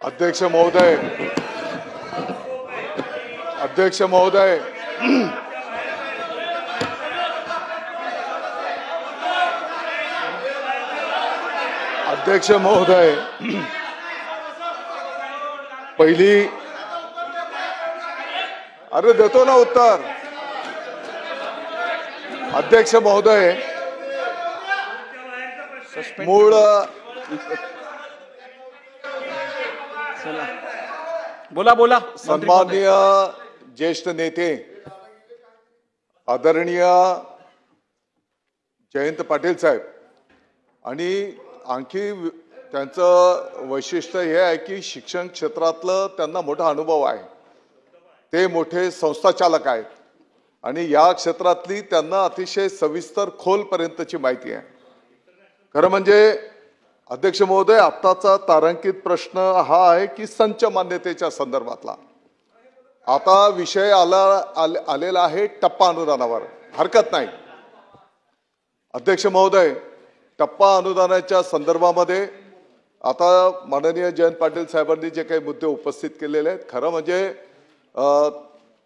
अध्यक्ष महोदय, अध्यक्ष महोदय, अध्यक्ष महोदय, पहिली अरे देतो ना उत्तर। अध्यक्ष महोदय, मूळ बोला बोला। सन्माननीय ज्येष्ठ नेते आदरणीय जयंत पाटील साहेब, आणि आणखी त्यांचं वैशिष्ट्य हे आहे की शिक्षण क्षेत्रातलं त्यांना मोठा अनुभव आहे। ते मोठे संस्थाचालक आहेत आणि या क्षेत्रातली त्यांना अतिशय सविस्तर खोलपर्यंतची माहिती आहे। खरं म्हणजे अध्यक्ष महोदय, आत्ताचा तारांकित प्रश्न हा आहे की संच मान्यतेच्या संदर्भातला आता विषय आलेला आहे टप्पा अनुदानावर। हरकत नाही अध्यक्ष महोदय, टप्पा अनुदानाच्या संदर्भामध्ये आता माननीय जयंत पाटील साहेबांनी जे काही मुद्दे उपस्थित केलेले आहेत, खरं म्हणजे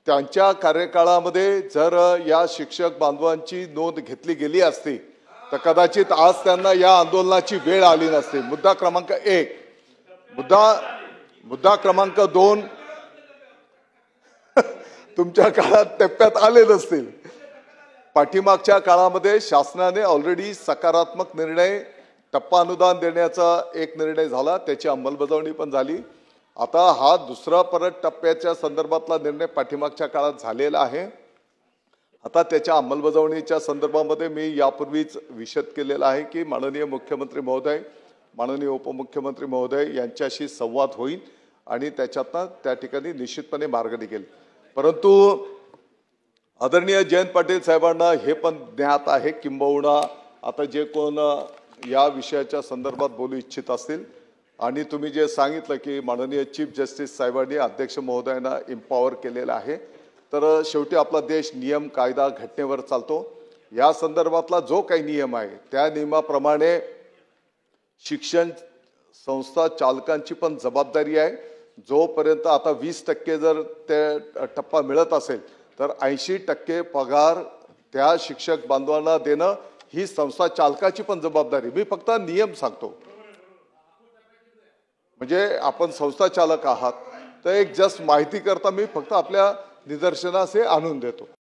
त्यांच्या कार्यकाळामध्ये जर या शिक्षक बांधवांची नोंद घेतली गेली असती तर कदाचित आज त्यांना या आंदोलनाची वेळ आली नसती। मुद्दा क्रमांक 1। मुद्दा क्रमांक 2, तुमच्या काळात टप्प्यात आले नसतील। पाठीमागच्या काळामध्ये शासनाने ऑलरेडी सकारात्मक निर्णय टप्पा अनुदान देण्याचा एक निर्णय झाला, त्याची अंमलबजावणी पण झाली। आता हा दुसरा परत टप्प्याच्या संदर्भातला निर्णय पाठीमागच्या काळात झालेला आहे। आता त्याच्या अंमलबजावणीच्या संदर्भामध्ये मी यापूर्वीच विशद केलेला आहे की माननीय मुख्यमंत्री महोदय, माननीय उपमुख्यमंत्री महोदय यांच्याशी संवाद होईल आणि त्याच्यातनं त्या ठिकाणी निश्चितपणे मार्ग निघेल। परंतु आदरणीय जयंत पाटील साहेबांना हे पण ज्ञात आहे, किंबहुना आता जे कोण या विषयाच्या संदर्भात बोलू इच्छित असतील, आणि तुम्ही जे सांगितलं की माननीय चीफ जस्टिस साहेबांनी अध्यक्ष महोदयांना एम्पॉवर केलेलं आहे, तर शेवटी आपला देश नियम कायदा घटनेवर चालतो। या संदर्भातला जो काही नियम आहे त्या नियमाप्रमाणे शिक्षण संस्था चालकांची पण जबाबदारी आहे। जोपर्यंत आता 20% जर ते टप्पा मिळत असेल तर 80% पगार त्या शिक्षक बांधवांना देणं ही संस्था चालकाची पण जबाबदारी। मी फक्त नियम सांगतो, म्हणजे आपण संस्था चालक आहात तर एक जस्ट माहिती करता मी फक्त आपल्या निदर्शनास आणून देतो।